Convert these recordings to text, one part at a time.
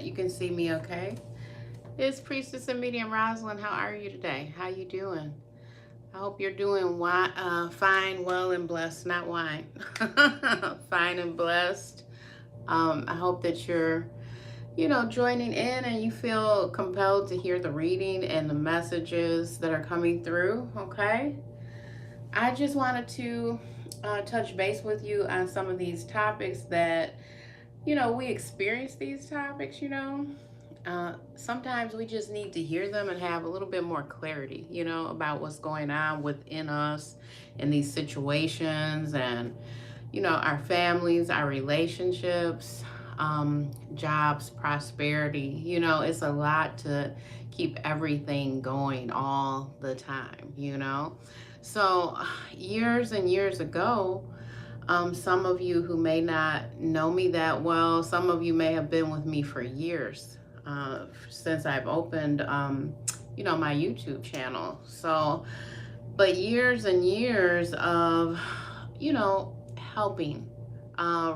that you can see me okay. It's Priestess and Medium Rosalind. How are you today? How you doing? I hope you're doing fine, well, and blessed. Not wine. Fine and blessed. I hope that you're, joining in and you feel compelled to hear the reading and the messages that are coming through, okay? I just wanted to touch base with you on some of these topics that, we experience these topics. Sometimes we just need to hear them and have a little bit more clarity, about what's going on within us in these situations and, our families, our relationships, jobs, prosperity. It's a lot to keep everything going all the time. So, years and years ago, some of you who may not know me that well, some of you may have been with me for years since I've opened, my YouTube channel. So, but years and years of, helping,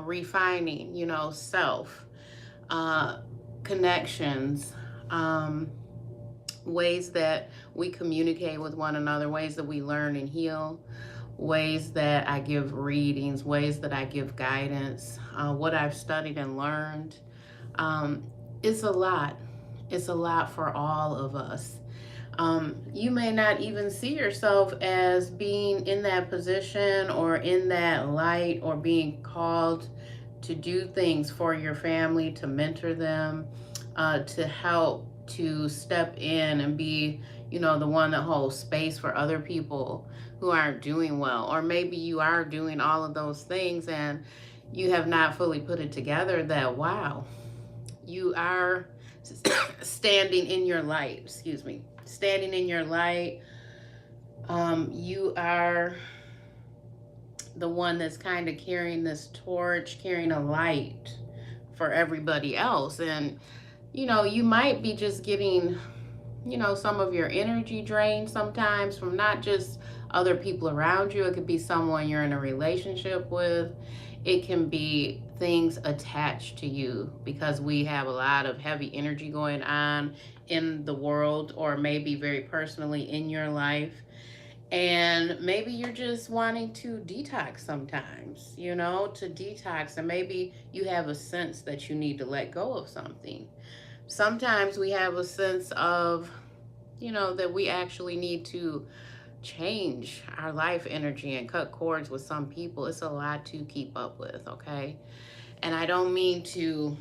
refining, self, uh, connections, ways that we communicate with one another, ways that we learn and heal, ways that I give readings, ways that I give guidance, what I've studied and learned. Um, it's a lot. It's a lot for all of us. You may not even see yourself as being in that position or in that light or being called to do things for your family, to mentor them, to help, to step in and be, the one that holds space for other people who aren't doing well. Or maybe you are doing all of those things and you have not fully put it together that, wow, you are standing in your light, standing in your light. You are the one that's kind of carrying this torch, carrying a light for everybody else. And, you might be just getting, some of your energy drained sometimes from not just other people around you. It could be someone you're in a relationship with. It can be things attached to you because we have a lot of heavy energy going on in the world, or maybe very personally in your life. And maybe you're just wanting to detox sometimes, to detox. And maybe you have a sense that you need to let go of something. Sometimes we have a sense of, that we actually need to change our life energy and cut cords with some people. It's a lot to keep up with, okay? And I don't mean to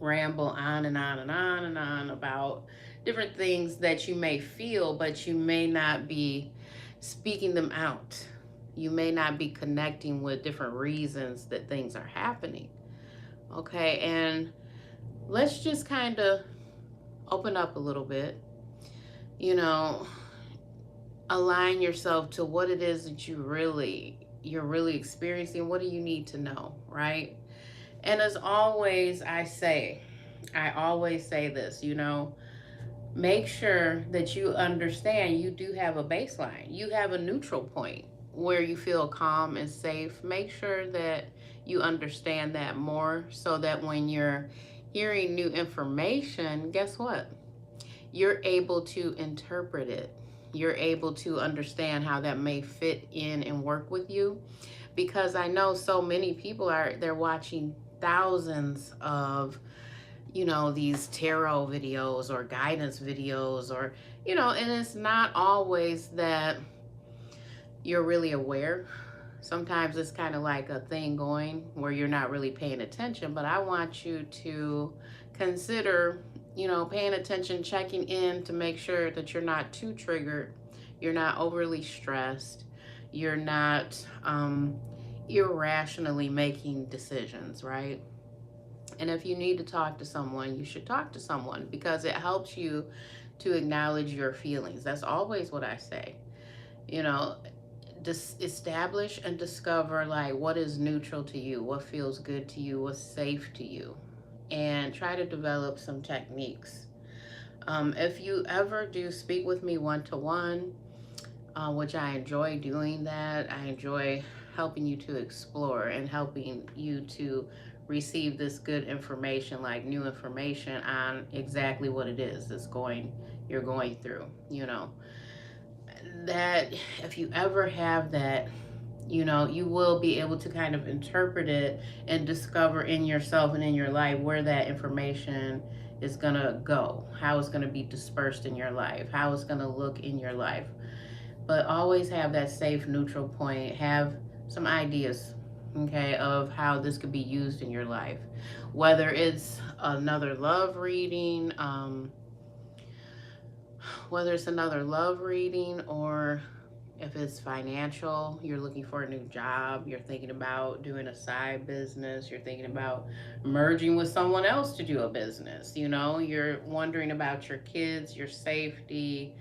ramble on and on and on and on about different things that you may feel, but you may not be speaking them out. You may not be connecting with different reasons that things are happening. Okay, and let's just kind of open up a little bit. You know, align yourself to what it is that you're really experiencing. What do you need to know, right? And as always, I always say this, make sure that you understand you do have a baseline. You have a neutral point where you feel calm and safe. Make sure that you understand that more so that when you're hearing new information, guess what? You're able to interpret it. You're able to understand how that may fit in and work with you. Because I know so many people they're watching thousands of these tarot videos or guidance videos, or and it's not always that you're really aware. Sometimes it's kind of like a thing going where you're not really paying attention. But I want you to consider paying attention, checking in to make sure that you're not too triggered, you're not overly stressed, you're not irrationally making decisions, right? And if you need to talk to someone, you should talk to someone because it helps you to acknowledge your feelings. That's always what I say. Establish and discover like what is neutral to you, what feels good to you, what's safe to you, and try to develop some techniques. If you ever do speak with me one-to-one, which I enjoy doing that, I enjoy helping you to explore and helping you to receive this good information, like new information on exactly what it is that's you're going through, you know. That if you ever have that, you know, you will be able to kind of interpret it and discover in yourself and in your life where that information is going to go, how it's going to be dispersed in your life, how it's going to look in your life. But always have that safe, neutral point. Have some ideas, okay, of how this could be used in your life. Whether it's another love reading, or if it's financial, you're looking for a new job, you're thinking about doing a side business, you're thinking about merging with someone else to do a business, you know, you're wondering about your kids, your safety,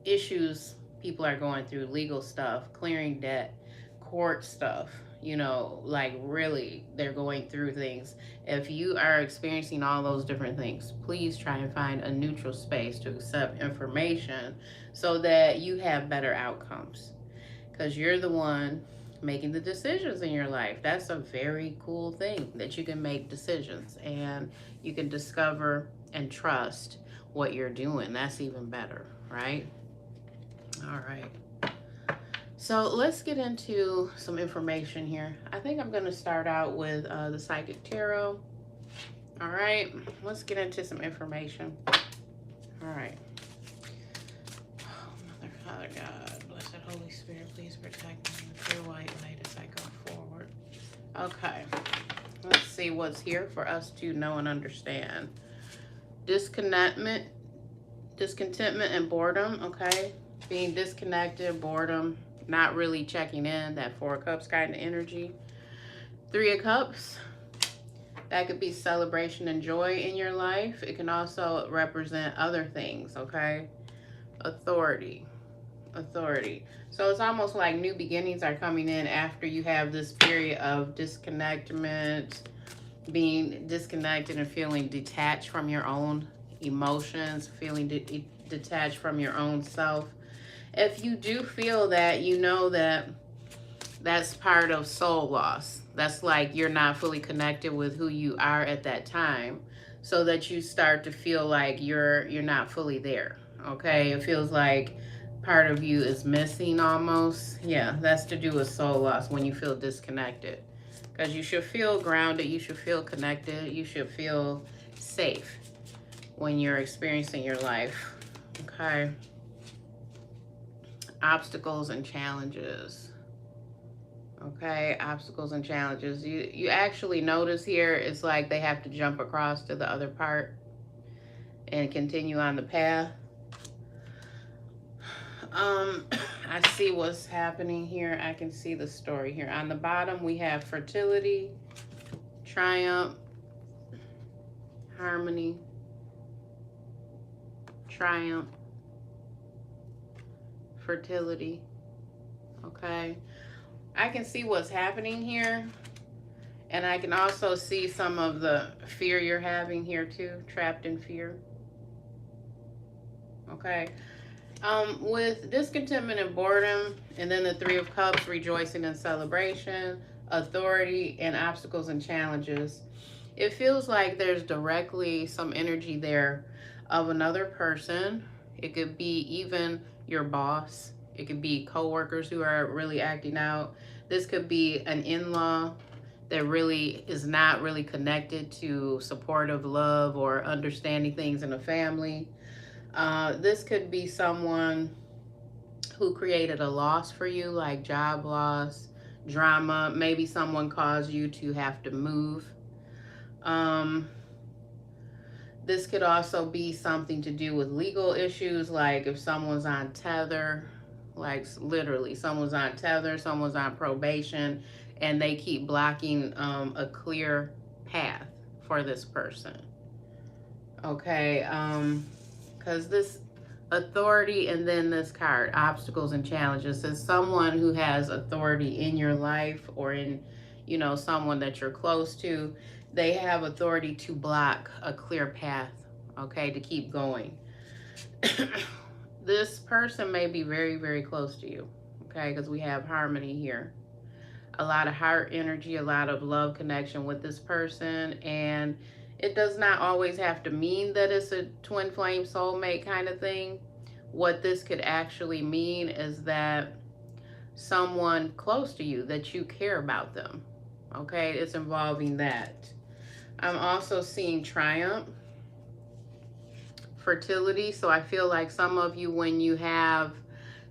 issues people are going through, legal stuff, clearing debt, court stuff, you know, like really they're going through things. If you are experiencing all those different things, please try and find a neutral space to accept information so that you have better outcomes, because you're the one making the decisions in your life. That's a very cool thing, that you can make decisions and you can discover and trust what you're doing. That's even better, right? All right. So let's get into some information here. I think I'm going to start out with the Psychic Tarot. All right. Let's get into some information. All right. Oh, Mother, Father, God, blessed Holy Spirit, please protect me with your white light as I go forward. Okay. Let's see what's here for us to know and understand. Discontentment, and boredom, okay? Being disconnected, boredom, not really checking in, that Four of Cups kind of energy. Three of Cups, that could be celebration and joy in your life. It can also represent other things, okay? Authority. So it's almost like new beginnings are coming in after you have this period of disconnectment, being disconnected and feeling detached from your own emotions, feeling detached from your own self. If you do feel that, you know that that's part of soul loss. That's like you're not fully connected with who you are at that time, so that you start to feel like you're not fully there. Okay, it feels like part of you is missing almost. Yeah, that's to do with soul loss, when you feel disconnected. Because you should feel grounded, you should feel connected, you should feel safe when you're experiencing your life. Okay. Obstacles and challenges. Okay, obstacles and challenges. You actually notice here, it's like they have to jump across to the other part and continue on the path. I see what's happening here. I can see the story here. On the bottom, we have fertility, triumph, harmony, triumph, fertility. Okay. I can see what's happening here. And I can also see some of the fear you're having here too, trapped in fear. Okay. With discontentment and boredom, and then the Three of Cups, rejoicing and celebration, authority, and obstacles and challenges, it feels like there's directly some energy there of another person. It could be even your boss. It could be coworkers who are really acting out. This could be an in-law that really is not really connected to supportive love or understanding things in a family. This could be someone who created a loss for you, like job loss, drama. Maybe someone caused you to have to move. This could also be something to do with legal issues, like if someone's on tether, like literally someone's on tether, someone's on probation, and they keep blocking a clear path for this person. Okay, because this authority and then this card, obstacles and challenges, is someone who has authority in your life or in, you know, someone that you're close to. They have authority to block a clear path, okay, to keep going. This person may be very, very close to you, okay, because we have harmony here. a lot of heart energy, a lot of love connection with this person. And it does not always have to mean that it's a twin flame soulmate kind of thing. What this could actually mean is that someone close to you, that you care about them. Okay, it's involving that. I'm also seeing triumph, fertility. So I feel like some of you, when you have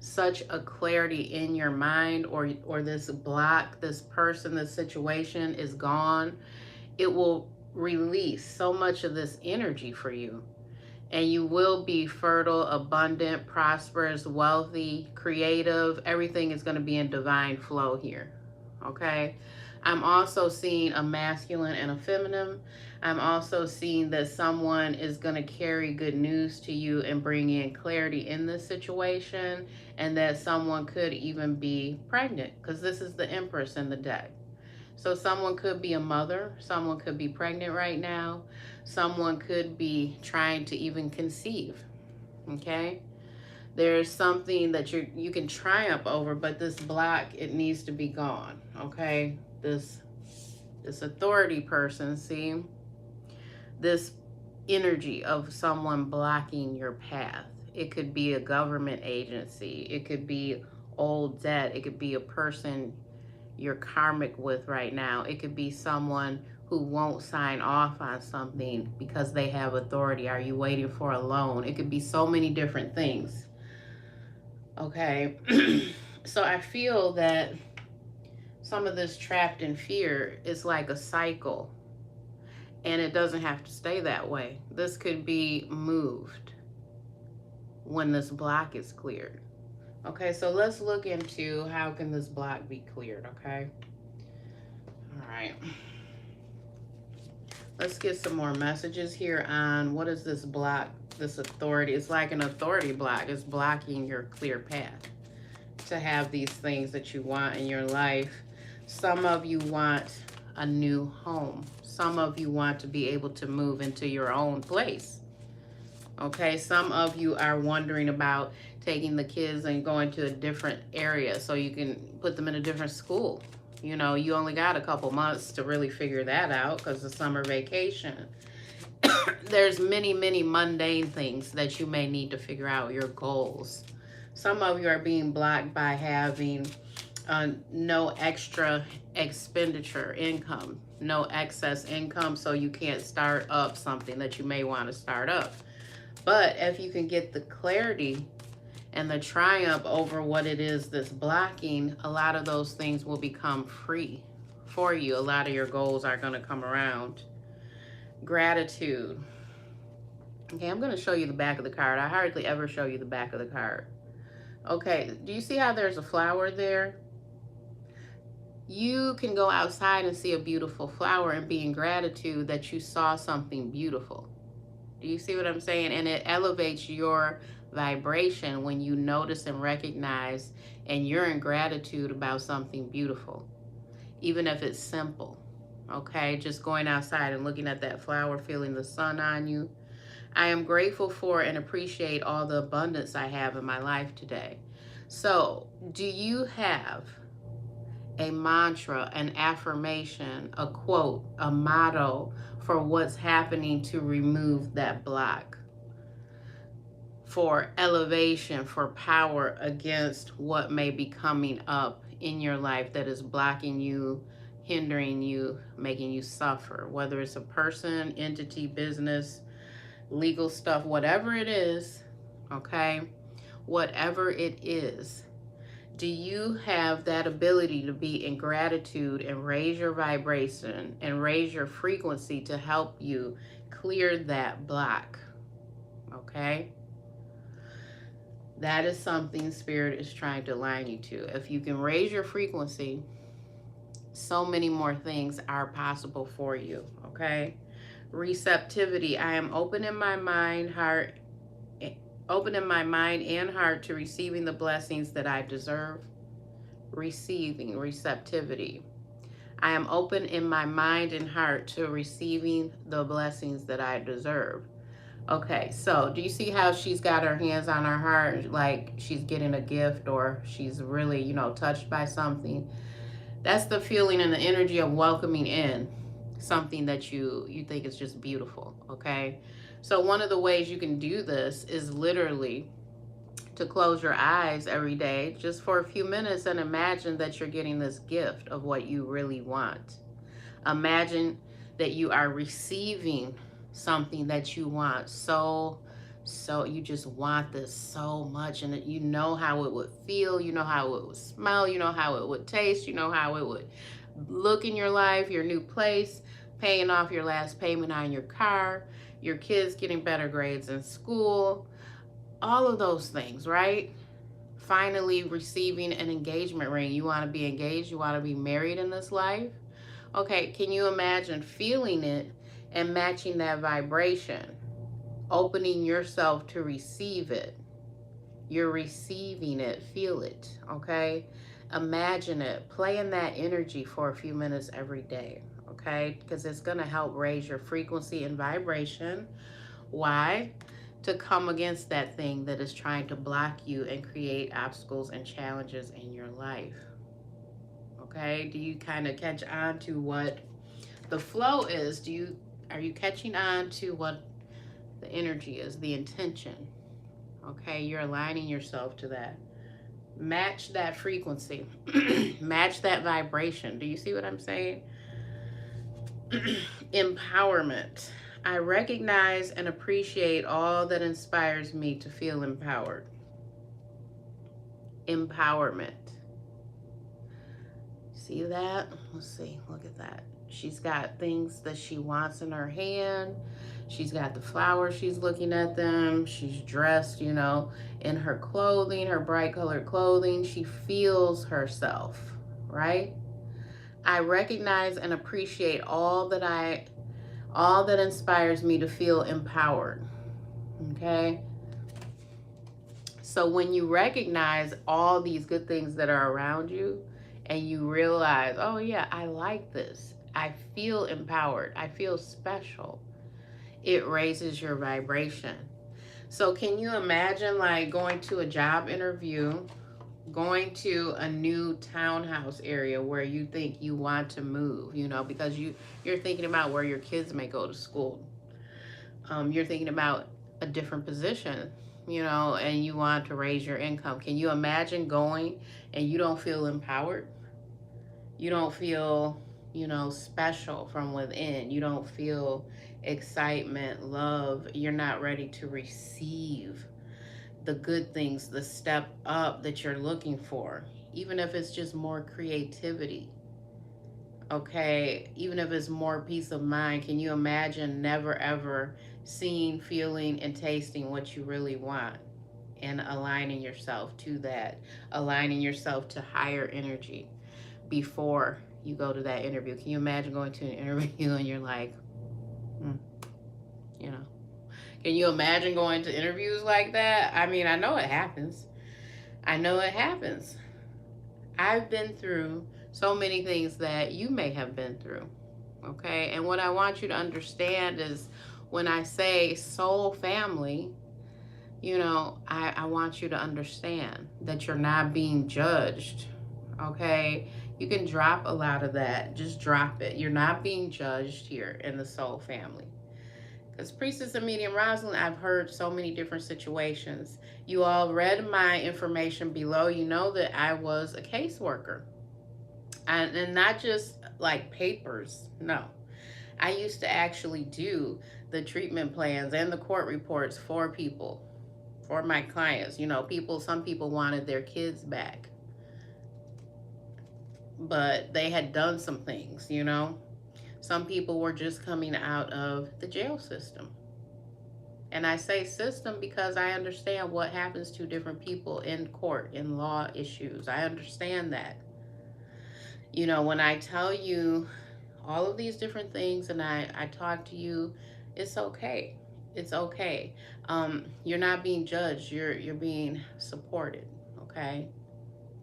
such a clarity in your mind, or this block, this person, this situation is gone, it will release so much of this energy for you. And you will be fertile, abundant, prosperous, wealthy, creative. Everything is going to be in divine flow here. Okay? I'm also seeing a masculine and a feminine. I'm also seeing that someone is going to carry good news to you and bring in clarity in this situation, and that someone could even be pregnant, because this is the Empress in the deck. So someone could be a mother, someone could be pregnant right now, someone could be trying to even conceive, okay? There's something that you can triumph over, but this block, it needs to be gone, okay? This authority person, see? This energy of someone blocking your path. It could be a government agency. It could be old debt. It could be a person you're karmic with right now. It could be someone who won't sign off on something because they have authority. Are you waiting for a loan? It could be so many different things. Okay. So I feel that some of this trapped in fear is like a cycle, and it doesn't have to stay that way. This could be moved when this block is cleared. Okay, so let's look into how can this block be cleared, okay? All right. Let's get some more messages here on what is this block, this authority. It's like an authority block. It's blocking your clear path to have these things that you want in your life. Some of you want a new home. Some of you want to be able to move into your own place. Okay, some of you are wondering about taking the kids and going to a different area so you can put them in a different school. You know, you only got a couple months to really figure that out because of summer vacation. There's many, many mundane things that you may need to figure out, your goals. Some of you are being blocked by having no extra expenditure income, no excess income, so you can't start up something that you may want to start up. But if you can get the clarity and the triumph over what it is that's blocking, a lot of those things will become free for you. A lot of your goals are going to come around. Gratitude. Okay, I'm going to show you the back of the card. I hardly ever show you the back of the card. Okay, do you see how there's a flower there? You can go outside and see a beautiful flower and be in gratitude that you saw something beautiful. Do you see what I'm saying? And it elevates your vibration when you notice and recognize and you're in gratitude about something beautiful, even if it's simple. Okay, just going outside and looking at that flower, feeling the sun on you. I am grateful for and appreciate all the abundance I have in my life today. So, do you have a mantra, an affirmation, a quote, a motto for what's happening to remove that block, for elevation, for power against what may be coming up in your life that is blocking you, hindering you, making you suffer, whether it's a person, entity, business, legal stuff, whatever it is, okay? Whatever it is, do you have that ability to be in gratitude and raise your vibration and raise your frequency to help you clear that block? Okay? That is something Spirit is trying to align you to. If you can raise your frequency, so many more things are possible for you. Okay? Receptivity. I am open in my mind, and heart to receiving the blessings that I deserve. Receiving, receptivity. I am open in my mind and heart to receiving the blessings that I deserve. Okay, so do you see how she's got her hands on her heart, like she's getting a gift or she's really, touched by something? That's the feeling and the energy of welcoming in something that you think is just beautiful, okay? So one of the ways you can do this is literally to close your eyes every day just for a few minutes and imagine that you're getting this gift of what you really want. Imagine that you are receiving something that you want so you just want this so much, and you know how it would feel, you know how it would smell, you know how it would taste, you know how it would look in your life, your new place, paying off your last payment on your car, your kids getting better grades in school, all of those things, right? Finally receiving an engagement ring. You want to be engaged, you want to be married in this life. Okay, can you imagine feeling it and matching that vibration? Opening yourself to receive it. You're receiving it, feel it, okay? Imagine it, play in that energy for a few minutes every day, okay? Because it's going to help raise your frequency and vibration. Why? To come against that thing that is trying to block you and create obstacles and challenges in your life. Okay? Do you kind of catch on to what the flow is? Are you catching on to what the energy is, the intention? Okay, you're aligning yourself to that. Match that frequency. Match that vibration. Do you see what I'm saying? Empowerment. I recognize and appreciate all that inspires me to feel empowered. Empowerment. See that? Let's see. Look at that. She's got things that she wants in her hand. She's got the flowers. She's looking at them. She's dressed, in her clothing, her bright colored clothing. She feels herself, right? I recognize and appreciate all that inspires me to feel empowered. Okay? So when you recognize all these good things that are around you and you realize, oh yeah, I like this. I feel empowered. I feel special. It raises your vibration. So can you imagine like going to a job interview, going to a new townhouse area where you think you want to move, because you're thinking about where your kids may go to school. You're thinking about a different position, and you want to raise your income. Can you imagine going and you don't feel empowered? You don't feel, special from within. You don't feel excitement, love. You're not ready to receive the good things, the step up that you're looking for, even if it's just more creativity. Okay, even if it's more peace of mind. Can you imagine never ever seeing, feeling, and tasting what you really want and aligning yourself to that, aligning yourself to higher energy before you go to that interview? Can you imagine going to an interview and you're like, you know, can you imagine going to interviews like that? I mean, I know it happens. I've been through so many things that you may have been through. Okay. And what I want you to understand is when I say soul family, I want you to understand that you're not being judged. Okay. You can drop a lot of that. Just drop it. You're not being judged here in the soul family. Because Priestess and Medium Rosalind, I've heard so many different situations. You all read my information below. You know that I was a caseworker. And not just like papers. No. I used to actually do the treatment plans and the court reports for people, for my clients. Some people wanted their kids back. But they had done some things, Some people were just coming out of the jail system. And I say system because I understand what happens to different people in court, in law issues. I understand that. When I tell you all of these different things and I talk to you, it's okay. It's okay. You're not being judged. You're being supported, okay?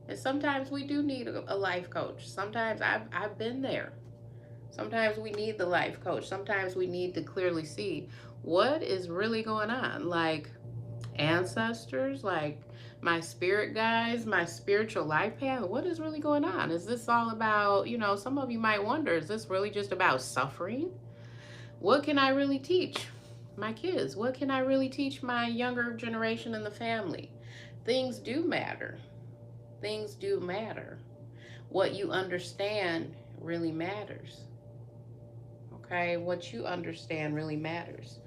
And sometimes we do need a life coach. Sometimes I've been there. Sometimes we need the life coach. Sometimes we need to clearly see what is really going on. Like, ancestors, like my spirit guides, my spiritual life path? What is really going on? Is this all about, some of you might wonder, is this really just about suffering? What can I really teach my kids? What can I really teach my younger generation in the family? Things do matter. Things do matter. What you understand really matters. Okay? What you understand really matters.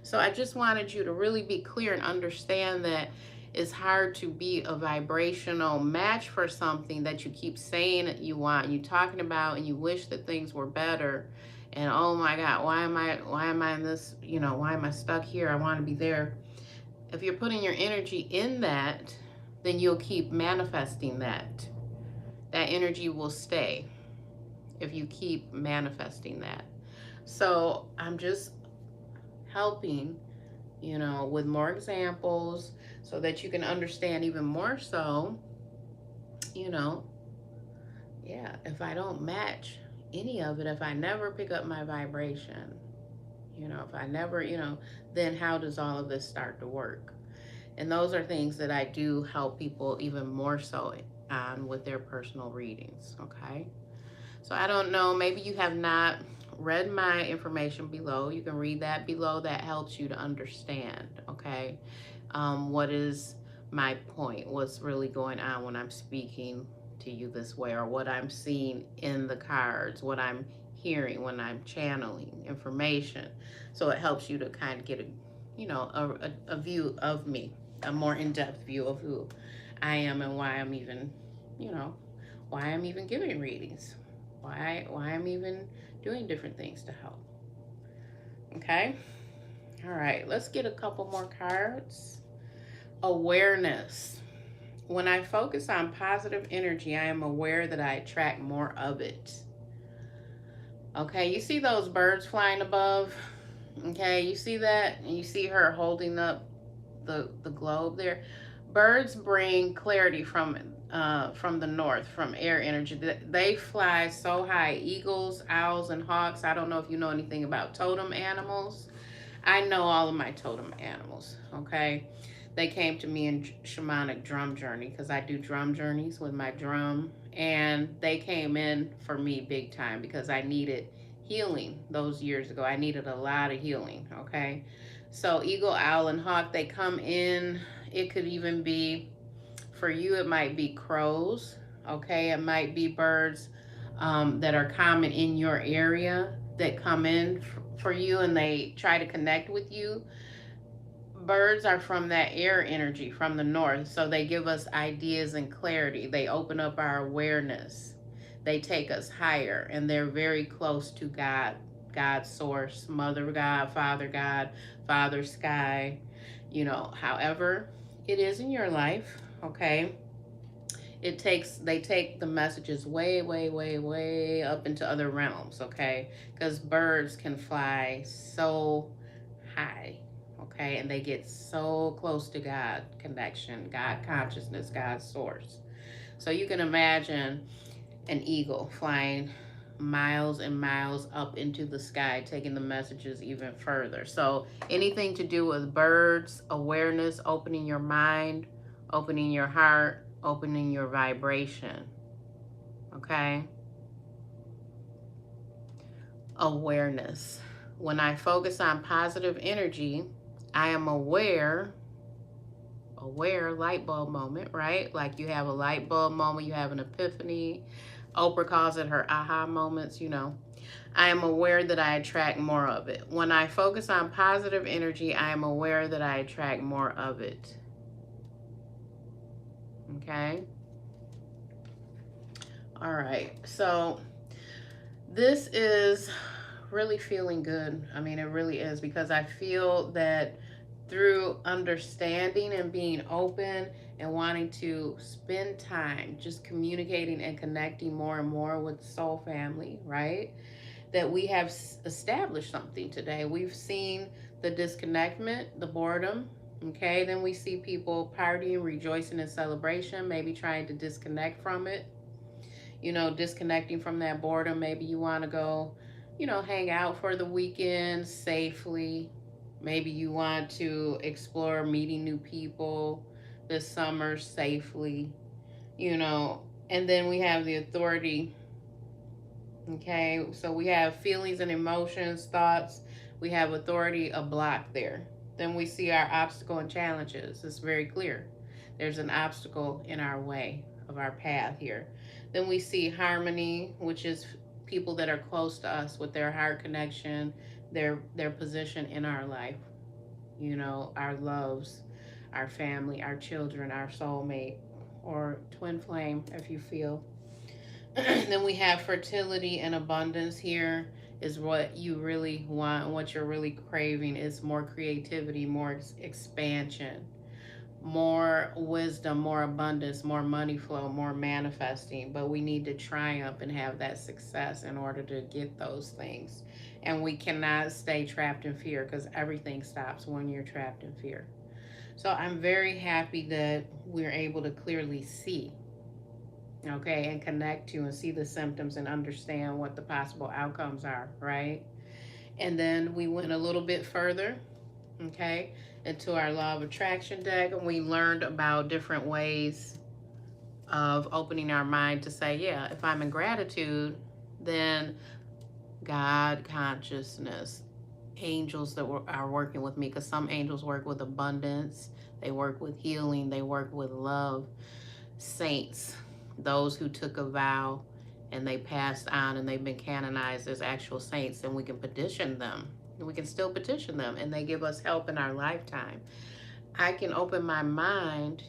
So I just wanted you to really be clear and understand that it's hard to be a vibrational match for something that you keep saying that you want, you talking about, and you wish that things were better. And oh my God, why am I in this, why am I stuck here? I want to be there. If you're putting your energy in that, then you'll keep manifesting that. That energy will stay if you keep manifesting that. So I'm just helping, with more examples so that you can understand even more so, yeah, if I don't match any of it, if I never pick up my vibration, if I never, then how does all of this start to work? And those are things that I do help people even more so on with their personal readings, okay? So I don't know, maybe you have not read my information below. You can read that below. That helps you to understand, okay? What is my point? What's really going on when I'm speaking to you this way, or what I'm seeing in the cards, what I'm hearing when I'm channeling information. So it helps you to kind of get a view of me, a more in-depth view of who I am and why I'm even, why I'm even giving readings, why I'm even doing different things to help. Okay? All right, let's get a couple more cards. Awareness. When I focus on positive energy, I am aware that I attract more of it. Okay, you see those birds flying above? Okay, you see that? And you see her holding up the globe there? Birds bring clarity from the north, from air energy. They fly so high. Eagles, owls, and hawks. I don't know if you know anything about totem animals. I know all of my totem animals, okay? They came to me in shamanic drum journey because I do drum journeys with my drum. And they came in for me big time because I needed healing those years ago. I needed a lot of healing, okay? So eagle, owl, and hawk, they come in. It could even be, for you, it might be crows, okay? It might be birds that are common in your area that come in for you and they try to connect with you. Birds are from that air energy from the north, so they give us ideas and clarity. They open up our awareness. They take us higher, and they're very close to God, God's source, Mother God, Father Sky, however it is in your life, okay? They take the messages way, way, way, way up into other realms, okay? Because birds can fly so high, okay? And they get so close to God connection, God consciousness, God's source. So you can imagine an eagle flying miles and miles up into the sky, taking the messages even further. So anything to do with birds, awareness, opening your mind, opening your heart, opening your vibration, okay? Awareness. When I focus on positive energy, I am aware, light bulb moment, right? Like you have a light bulb moment, you have an epiphany. Oprah calls it her aha moments, I am aware that I attract more of it. When I focus on positive energy, I am aware that I attract more of it. Okay? All right. So this is really feeling good. I mean, it really is, because I feel that through understanding and being open and wanting to spend time just communicating and connecting more and more with soul family, right? That we have established something today. We've seen the disconnectment, the boredom, okay? Then we see people partying, rejoicing in celebration, maybe trying to disconnect from it, disconnecting from that boredom. Maybe you want to go, hang out for the weekend safely. Maybe you want to explore meeting new people this summer safely, you know. And then we have the authority. Okay, so we have feelings and emotions, thoughts. We have authority, a block there. Then we see our obstacle and challenges. It's very clear. There's an obstacle in our way of our path here. Then we see harmony, which is people that are close to us with their heart connection, their position in our life. You know, our loves, our family, our children, our soulmate, or twin flame, if you feel. Then we have fertility and abundance here is what you really want, what you're really craving is more creativity, more expansion, more wisdom, more abundance, more money flow, more manifesting. But we need to triumph and have that success in order to get those things. And we cannot stay trapped in fear because everything stops when you're trapped in fear. So I'm very happy that we're able to clearly see, okay, and connect to and see the symptoms and understand what the possible outcomes are, right? And then we went a little bit further, okay, into our law of attraction deck, and we learned about different ways of opening our mind to say, yeah, if I'm in gratitude, then God, consciousness, angels that are working with me, because some angels work with abundance, they work with healing, they work with love, saints, those who took a vow and they passed on and they've been canonized as actual saints, and we can petition them. We can still petition them and they give us help in our lifetime. I can open my mind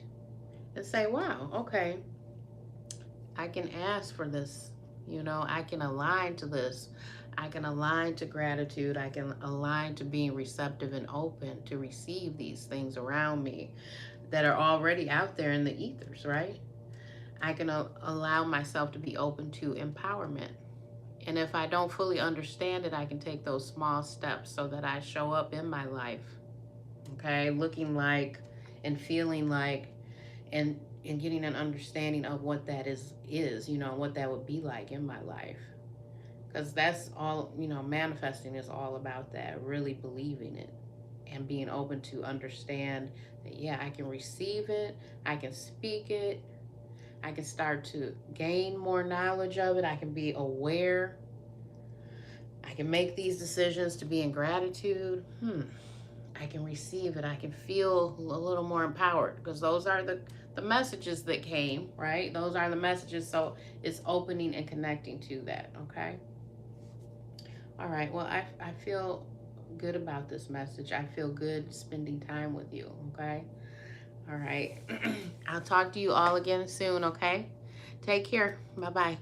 and say, wow, okay, I can ask for this. You know, I can align to this. I can align to gratitude. I can align to being receptive and open to receive these things around me that are already out there in the ethers, right? I can allow myself to be open to empowerment. And if I don't fully understand it, I can take those small steps so that I show up in my life, okay, looking like and feeling like and getting an understanding of what that is, you know, what that would be like in my life. Because that's all, you know, manifesting is all about that, really believing it and being open to understand that, yeah, I can receive it, I can speak it, I can start to gain more knowledge of it. I can be aware. I can make these decisions to be in gratitude. I can receive it. I can feel a little more empowered because those are the messages that came, right? Those are the messages. So it's opening and connecting to that, okay? All right. Well, I feel good about this message. I feel good spending time with you, okay? All right. I'll talk to you all again soon, okay? Take care. Bye-bye.